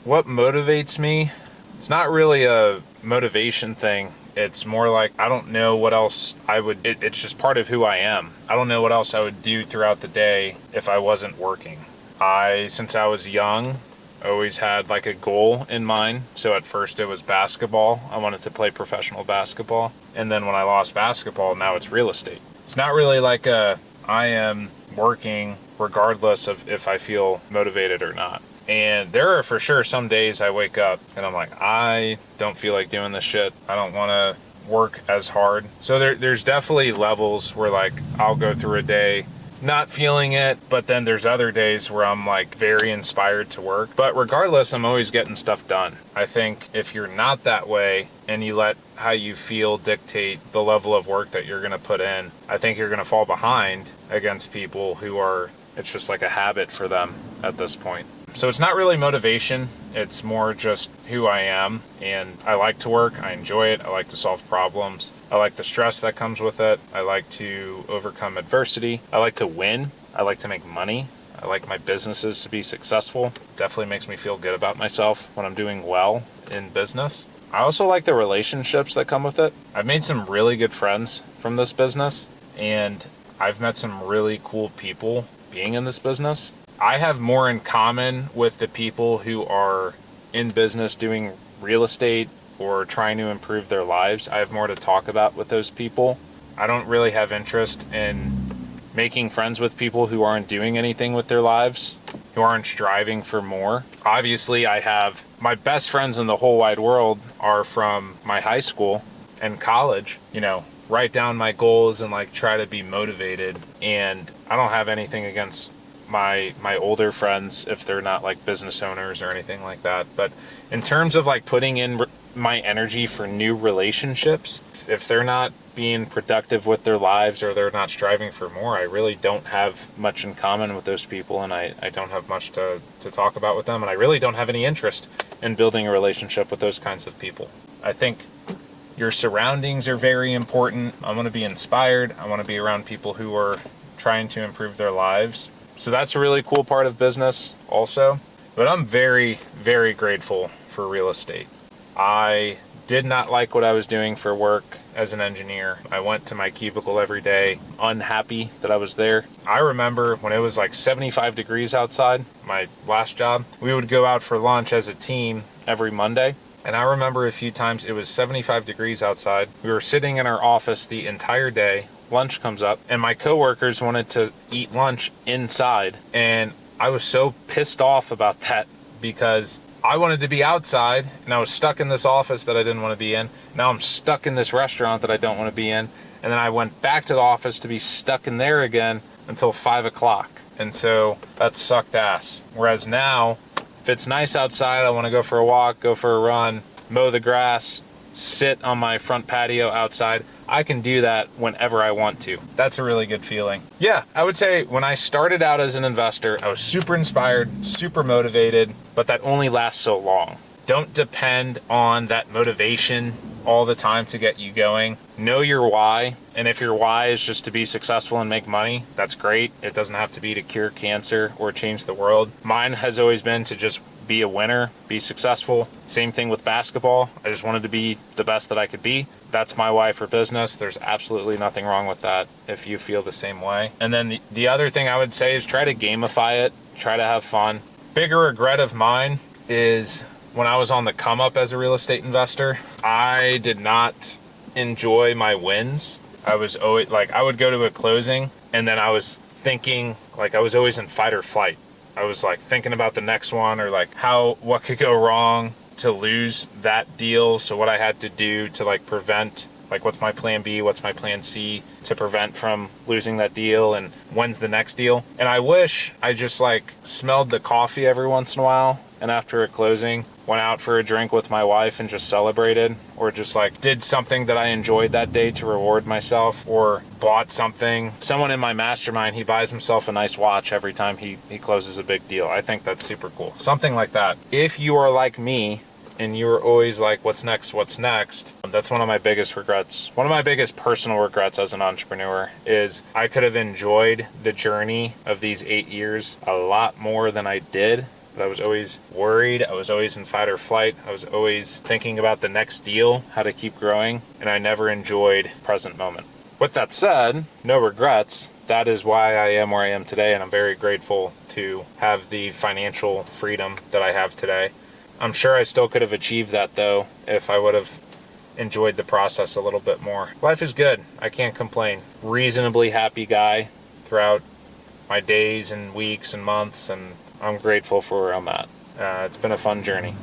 What motivates me? It's not really a motivation thing. It's more like I don't know what else it's just part of who I am. I don't know what else I would do throughout the day if I wasn't working. Since I was young, always had like a goal in mind. So at first it was basketball. I wanted to play professional basketball. And then when I lost basketball, now it's real estate. It's not really like I am working regardless of if I feel motivated or not. And there are for sure some days I wake up and I'm like, I don't feel like doing this shit. I don't want to work as hard. So there's definitely levels where like I'll go through a day not feeling it, but then there's other days where I'm like very inspired to work. But regardless, I'm always getting stuff done. I think if you're not that way and you let how you feel dictate the level of work that you're going to put in, I think you're going to fall behind against people who are, it's just like a habit for them at this point. So it's not really motivation. It's more just who I am. And I like to work. I enjoy it. I like to solve problems. I like the stress that comes with it. I like to overcome adversity. I like to win. I like to make money. I like my businesses to be successful. Definitely makes me feel good about myself when I'm doing well in business. I also like the relationships that come with it. I've made some really good friends from this business, and I've met some really cool people being in this business. I have more in common with the people who are in business doing real estate or trying to improve their lives. I have more to talk about with those people. I don't really have interest in making friends with people who aren't doing anything with their lives, who aren't striving for more. Obviously, I have my best friends in the whole wide world are from my high school and college, write down my goals and like try to be motivated. And I don't have anything against my older friends if they're not like business owners or anything like that. But in terms of like putting in my energy for new relationships, if they're not being productive with their lives or they're not striving for more, I really don't have much in common with those people, and I don't have much to talk about with them, and I really don't have any interest in building a relationship with those kinds of people. I think your surroundings are very important. I want to be inspired. I want to be around people who are trying to improve their lives. So that's a really cool part of business also. But I'm very, very grateful for real estate. I did not like what I was doing for work as an engineer. I went to my cubicle every day, unhappy that I was there. I remember when it was like 75 degrees outside, my last job, we would go out for lunch as a team every Monday. And I remember a few times it was 75 degrees outside. We were sitting in our office the entire day. Lunch comes up and my coworkers wanted to eat lunch inside. And I was so pissed off about that because I wanted to be outside and I was stuck in this office that I didn't want to be in. Now I'm stuck in this restaurant that I don't want to be in. And then I went back to the office to be stuck in there again until 5 o'clock. And so that sucked ass. Whereas now, if it's nice outside, I want to go for a walk, go for a run, mow the grass, sit on my front patio outside, I can do that whenever I want to. That's a really good feeling. Yeah, I would say when I started out as an investor, I was super inspired, super motivated, but that only lasts so long. Don't depend on that motivation all the time to get you going. Know your why, and if your why is just to be successful and make money, that's great. It doesn't have to be to cure cancer or change the world. Mine has always been to just be a winner, be successful. Same thing with basketball. I just wanted to be the best that I could be. That's my why for business. There's absolutely nothing wrong with that if you feel the same way. And then the other thing I would say is try to gamify it, try to have fun. Bigger regret of mine is when I was on the come up as a real estate investor, I did not enjoy my wins. I was always like, I would go to a closing and then I was thinking, like I was always in fight or flight. I was like thinking about the next one or like what could go wrong to lose that deal. So what I had to do to like prevent, like what's my plan B, what's my plan C to prevent from losing that deal and when's the next deal. And I wish I just like smelled the coffee every once in a while and after a closing went out for a drink with my wife and just celebrated, or just like did something that I enjoyed that day to reward myself, or bought something. Someone in my mastermind, he buys himself a nice watch every time he closes a big deal. I think that's super cool. Something like that. If you are like me and you're always like, what's next? That's one of my biggest regrets. One of my biggest personal regrets as an entrepreneur is I could have enjoyed the journey of these 8 years a lot more than I did but I was always worried. I was always in fight or flight. I was always thinking about the next deal, how to keep growing, and I never enjoyed present moment. With that said, no regrets. That is why I am where I am today, and I'm very grateful to have the financial freedom that I have today. I'm sure I still could have achieved that, though, if I would have enjoyed the process a little bit more. Life is good. I can't complain. Reasonably happy guy throughout my days and weeks and months, and I'm grateful for where I'm at. It's been a fun journey.